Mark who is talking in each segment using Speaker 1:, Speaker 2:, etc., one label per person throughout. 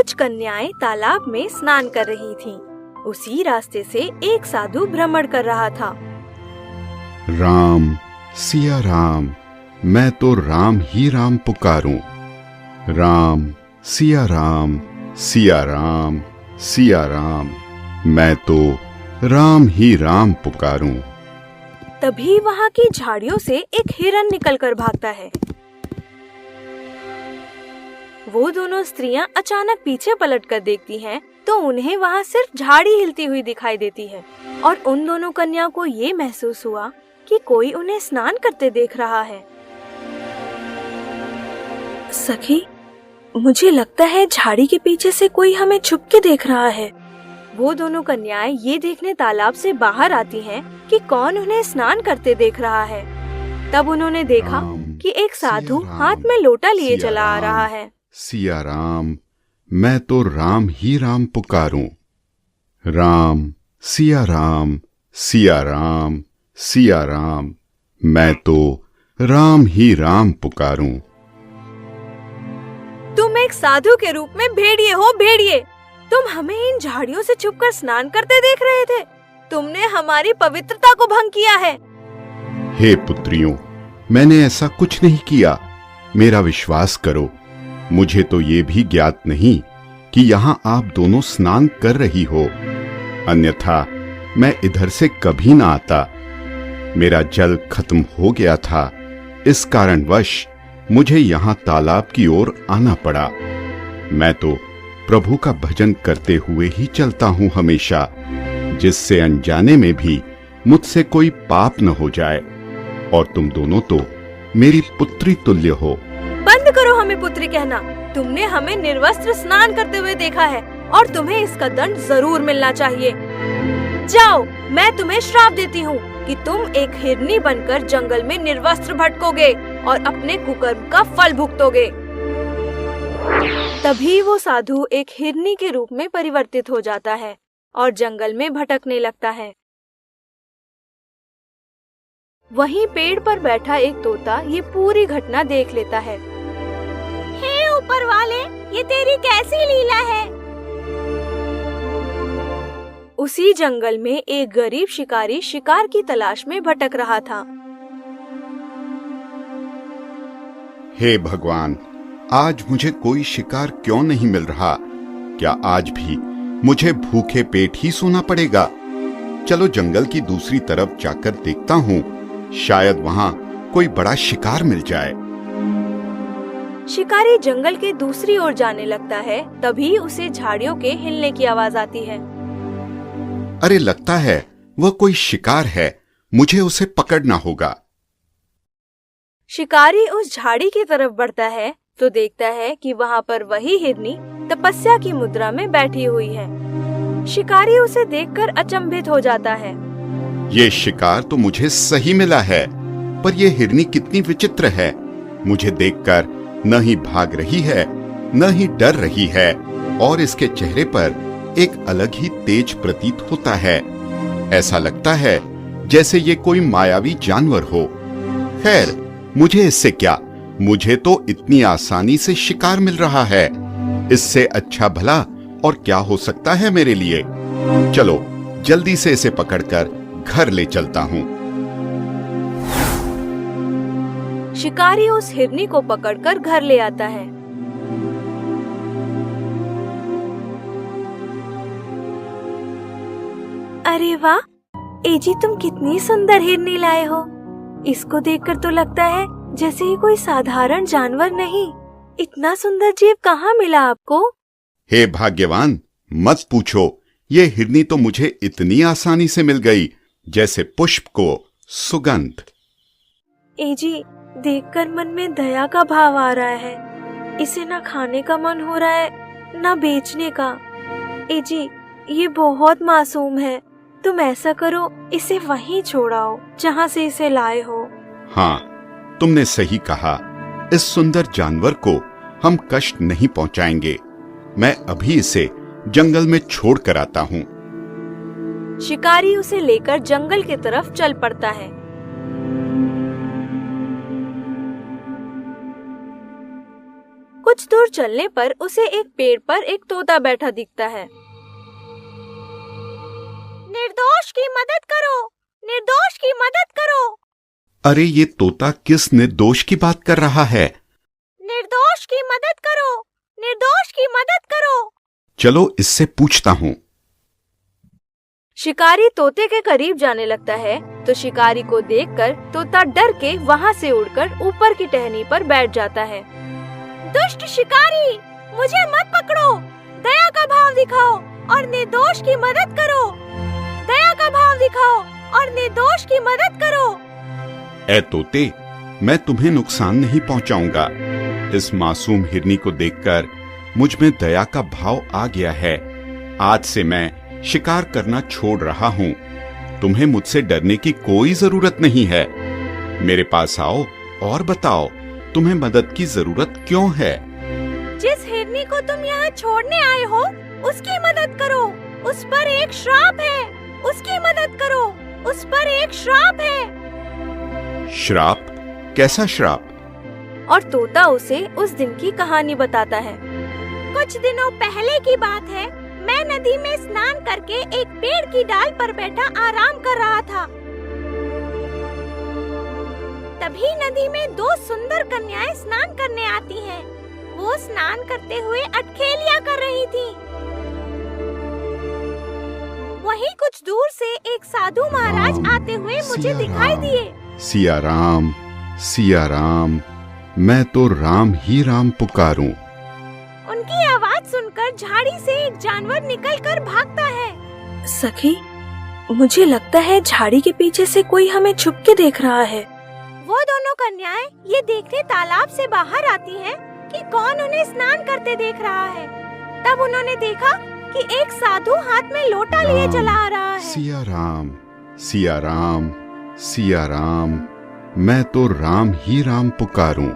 Speaker 1: कुछ कन्याएं तालाब में स्नान कर रही थीं। उसी रास्ते से एक साधु भ्रमण कर रहा था।
Speaker 2: राम सिया राम, मैं तो राम ही राम पुकारूं। राम सिया राम, सिया राम सिया राम, मैं तो राम ही राम पुकारूं।
Speaker 1: तभी वहाँ की झाड़ियों से एक हिरन निकलकर भागता है। वो दोनों स्त्रियां अचानक पीछे पलटकर देखती हैं तो उन्हें वहाँ सिर्फ झाड़ी हिलती हुई दिखाई देती है और उन दोनों कन्याओं को ये महसूस हुआ कि कोई उन्हें स्नान करते देख रहा है। सखी, मुझे लगता है झाड़ी के पीछे से कोई हमें छुप के देख रहा है। वो दोनों कन्याएं ये देखने तालाब से बाहर आती हैं कि कौन उन्हें स्नान करते देख रहा है। तब उन्होंने देखा कि एक साधु हाथ में लोटा लिए चला आ रहा है।
Speaker 2: सिया राम, मैं तो राम ही राम पुकारूं। राम सिया राम, सिया राम सिया राम, मैं तो राम ही राम पुकारूं।
Speaker 1: तुम एक साधु के रूप में भेड़िए हो, भेड़िए। तुम हमें इन झाड़ियों से छुपकर स्नान करते देख रहे थे। तुमने हमारी पवित्रता को भंग किया है।
Speaker 2: हे पुत्रियों, मैंने ऐसा कुछ नहीं किया। मेरा विश्वास करो, मुझे तो ये भी ज्ञात नहीं कि यहाँ आप दोनों स्नान कर रही हो, अन्यथा मैं इधर से कभी ना आता। मेरा जल खत्म हो गया था, इस कारणवश मुझे यहाँ तालाब की ओर आना पड़ा। मैं तो प्रभु का भजन करते हुए ही चलता हूँ हमेशा, जिससे अनजाने में भी मुझसे कोई पाप न हो जाए। और तुम दोनों तो मेरी पुत्री तुल्य हो।
Speaker 1: बंद करो हमें पुत्री कहना। तुमने हमें निर्वस्त्र स्नान करते हुए देखा है और तुम्हें इसका दंड जरूर मिलना चाहिए। जाओ, मैं तुम्हें श्राप देती हूँ कि तुम एक हिरनी बनकर जंगल में निर्वस्त्र भटकोगे और अपने कुकर्म का फल भुगतोगे। तभी वो साधु एक हिरनी के रूप में परिवर्तित हो जाता है और जंगल में भटकने लगता है। वहीं पेड़ पर बैठा एक तोता ये पूरी घटना देख लेता है। हे ऊपर वाले, ये तेरी कैसी लीला है? उसी जंगल में एक गरीब शिकारी शिकार की तलाश में भटक रहा था।
Speaker 2: हे भगवान, आज मुझे कोई शिकार क्यों नहीं मिल रहा? क्या आज भी मुझे भूखे पेट ही सोना पड़ेगा? चलो जंगल की दूसरी तरफ जाकर देखता हूँ, शायद वहाँ कोई बड़ा शिकार मिल जाए।
Speaker 1: शिकारी जंगल के दूसरी ओर जाने लगता है। तभी उसे झाड़ियों के हिलने की आवाज आती है।
Speaker 2: अरे, लगता है वह कोई शिकार है, मुझे उसे पकड़ना होगा।
Speaker 1: शिकारी उस झाड़ी की तरफ बढ़ता है तो देखता है कि वहाँ पर वही हिरनी तपस्या की मुद्रा में बैठी हुई है। शिकारी उसे देखकर अचंभित हो जाता है।
Speaker 2: ये शिकार तो मुझे सही मिला है, पर यह हिरनी कितनी विचित्र है। मुझे देखकर न ही भाग रही है, न ही डर रही है, और इसके चेहरे पर एक अलग ही तेज प्रतीत होता है। ऐसा लगता है जैसे ये कोई मायावी जानवर हो। खैर, मुझे इससे क्या, मुझे तो इतनी आसानी से शिकार मिल रहा है। इससे अच्छा भला और क्या हो सकता है मेरे लिए। चलो जल्दी से इसे पकड़कर घर ले चलता हूँ।
Speaker 1: शिकारी उस हिरनी को पकड़कर घर ले आता है। अरे वाह, एजी तुम कितनी सुंदर हिरनी लाए हो। इसको देखकर तो लगता है जैसे ही कोई साधारण जानवर नहीं। इतना सुंदर जीव कहाँ मिला आपको?
Speaker 2: हे भाग्यवान, मत पूछो। ये हिरनी तो मुझे इतनी आसानी से मिल गई जैसे पुष्प को सुगंध।
Speaker 1: एजी, देखकर मन में दया का भाव आ रहा है। इसे ना खाने का मन हो रहा है, ना बेचने का। एजी, ये बहुत मासूम है। तुम ऐसा करो, इसे वहीं छोड़ाओ जहाँ से इसे लाए हो।
Speaker 2: हाँ, तुमने सही कहा। इस सुंदर जानवर को हम कष्ट नहीं पहुँचाएंगे। मैं अभी इसे जंगल में छोड़ कर आता हूँ।
Speaker 1: शिकारी उसे लेकर जंगल की तरफ चल पड़ता है। कुछ दूर चलने पर उसे एक पेड़ पर एक तोता बैठा दिखता है। निर्दोष की मदद करो, निर्दोष की मदद करो।
Speaker 2: अरे ये तोता किस निर्दोष की बात कर रहा है?
Speaker 1: निर्दोष की मदद करो, निर्दोष की मदद करो।
Speaker 2: चलो इससे पूछता हूँ।
Speaker 1: शिकारी तोते के करीब जाने लगता है तो शिकारी को देखकर तोता डर के वहाँ से उड़कर ऊपर की टहनी पर बैठ जाता है। दुष्ट शिकारी, मुझे मत पकड़ो, दया का भाव दिखाओ और निर्दोष की मदद करो। दया का भाव दिखाओ और निर्दोष की मदद करो।
Speaker 2: ए तोते, मैं तुम्हें नुकसान नहीं पहुंचाऊंगा। इस मासूम हिरनी को देखकर मुझ में दया का भाव आ गया है। आज से मैं शिकार करना छोड़ रहा हूँ। तुम्हें मुझसे डरने की कोई जरूरत नहीं है। मेरे पास आओ और बताओ तुम्हें मदद की जरूरत क्यों है?
Speaker 1: जिस हिरनी को तुम यहाँ छोड़ने आए हो उसकी मदद करो। उस पर एक श्राप है, उसकी मदद करो। उस पर एक श्राप है।
Speaker 2: श्राप? कैसा श्राप?
Speaker 1: और तोता उसे उस दिन की कहानी बताता है। कुछ दिनों पहले की बात है। मैं नदी में स्नान करके एक पेड़ की डाल पर बैठा आराम कर रहा था। तभी नदी में दो सुंदर कन्याएं स्नान करने आती हैं। वो स्नान करते हुए अटखेलियां कर रही थी। वहीं कुछ दूर से एक साधु महाराज आते हुए मुझे दिखाई दिए।
Speaker 2: सिया राम, सिया राम, मैं तो राम ही राम पुकारूं।
Speaker 1: उनकी आवाज सुनकर झाड़ी से एक जानवर निकलकर भागता है। सखी, मुझे लगता है झाड़ी के पीछे से कोई हमें छुप के देख रहा है। वो दोनों कन्याएं ये देखने तालाब से बाहर आती हैं कि कौन उन्हें स्नान करते देख रहा है। तब उन्होंने देखा कि एक साधु हाथ में लोटा लिए चला आ रहा है।
Speaker 2: सिया राम, सिया राम, सिया राम, मैं तो राम ही राम पुकारूं।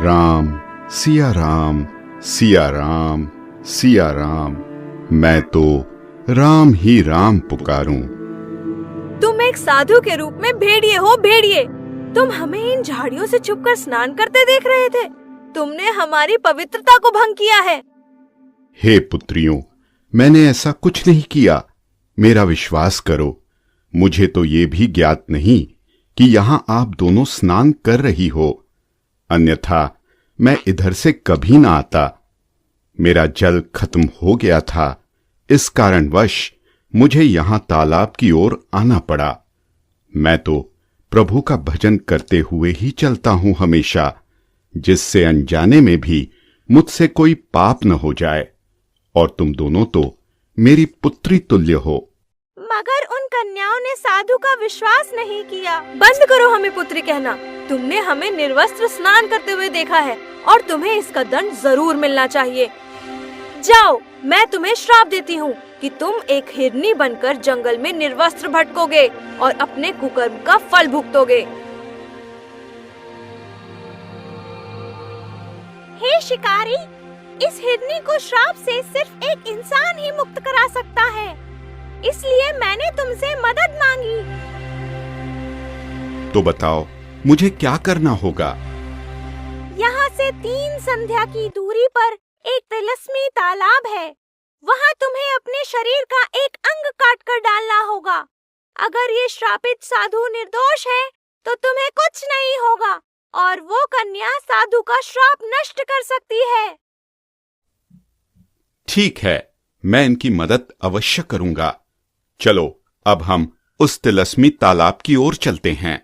Speaker 2: राम, सिया राम, सिया राम, सिया राम, मैं तो राम ही राम पुकारूं।
Speaker 1: तुम एक साधु के रूप में भेड़िए हो, भेड़िए। तुम हमें इन झाड़ियों से छुपकर स्नान करते देख रहे थे। तुमने हमारी पवित्रता को भंग किया है।
Speaker 2: हे पुत्रियों, मैंने ऐसा कुछ नहीं किया। मेरा विश्वास करो। मुझे तो ये भी ज्ञात नहीं कि यहाँ आप दोनों स्नान कर रही हो, अन्यथा मैं इधर से कभी ना आता। मेरा जल खत्म हो गया था, इस कारणवश मुझे यहाँ तालाब की ओर आना पड़ा। मैं तो प्रभु का भजन करते हुए ही चलता हूँ हमेशा, जिससे अनजाने में भी मुझसे कोई पाप न हो जाए। और तुम दोनों तो मेरी पुत्री तुल्य हो।
Speaker 1: मगर उन कन्याओं ने साधु का विश्वास नहीं किया। बंद करो हमें पुत्री कहना। तुमने हमें निर्वस्त्र स्नान करते हुए देखा है और तुम्हें इसका दंड जरूर मिलना चाहिए। जाओ, मैं तुम्हें श्राप देती हूँ कि तुम एक हिरनी बनकर जंगल में निर्वस्त्र भटकोगे और अपने कुकर्म का फल भुगतोगे। हे शिकारी, इस हिरनी को श्राप से सिर्फ एक इंसान ही मुक्त करा सकता है, इसलिए मैंने तुमसे मदद मांगी।
Speaker 2: तो बताओ मुझे क्या करना होगा?
Speaker 1: यहाँ से 3 संध्या की दूरी पर एक तिलस्मी तालाब है। वहाँ तुम्हें अपने शरीर का एक अंग काट कर डालना होगा। अगर ये श्रापित साधु निर्दोष है तो तुम्हें कुछ नहीं होगा और वो कन्या साधु का श्राप नष्ट कर सकती है।
Speaker 2: ठीक है, मैं इनकी मदद अवश्य करूंगा। चलो अब हम उस तिलस्मी तालाब की ओर चलते हैं।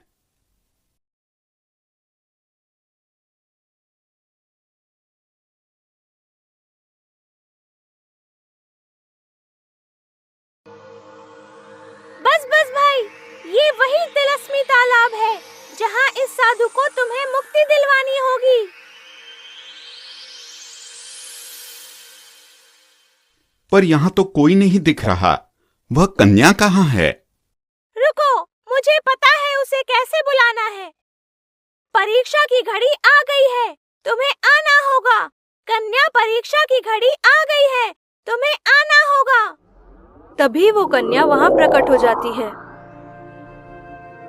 Speaker 1: बस बस भाई, ये वही तिलस्मी तालाब है जहाँ इस साधु को तुम्हें मुक्ति दिलवानी होगी।
Speaker 2: पर यहाँ तो कोई नहीं दिख रहा। वह कन्या कहाँ है?
Speaker 1: रुको, मुझे पता है उसे कैसे बुलाना है। परीक्षा की घड़ी आ गई है, तुम्हें आना होगा। कन्या, परीक्षा की घड़ी आ गई है, तुम्हें आना होगा। तभी वो कन्या वहाँ प्रकट हो जाती है।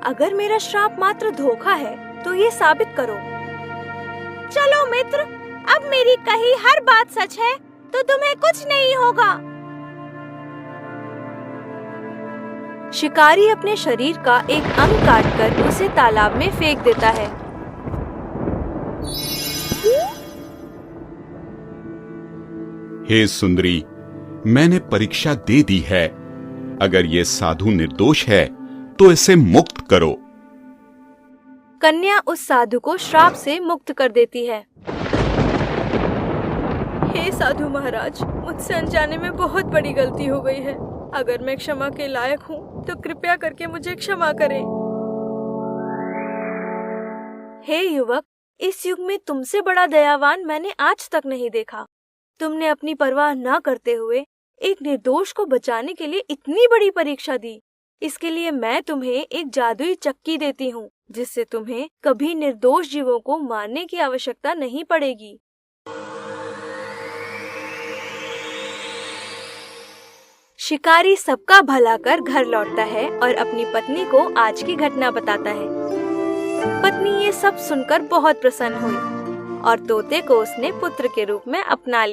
Speaker 1: अगर मेरा श्राप मात्र धोखा है तो ये साबित करो। चलो मित्र, अब मेरी कही हर बात सच है तो तुम्हें कुछ नहीं होगा। शिकारी अपने शरीर का एक अंग काटकर उसे तालाब में फेंक देता है।
Speaker 2: हे सुंदरी, मैंने परीक्षा दे दी है। अगर ये साधु निर्दोष है तो इसे मुक्त करो।
Speaker 1: कन्या उस साधु को श्राप से मुक्त कर देती है। हे साधु महाराज, मुझसे अनजाने में बहुत बड़ी गलती हो गई है। अगर मैं क्षमा के लायक हूँ तो कृपया करके मुझे क्षमा करें। हे युवक, इस युग में तुमसे बड़ा दयावान मैंने आज तक नहीं देखा। तुमने अपनी परवाह न करते हुए एक निर्दोष को बचाने के लिए इतनी बड़ी परीक्षा दी। इसके लिए मैं तुम्हें एक जादुई चक्की देती हूँ, जिससे तुम्हें कभी निर्दोष जीवों को मारने की आवश्यकता नहीं पड़ेगी। शिकारी सबका भला कर घर लौटता है और अपनी पत्नी को आज की घटना बताता है। पत्नी ये सब सुनकर बहुत प्रसन्न हुई और तोते को उसने पुत्र के रूप में अपना लिया।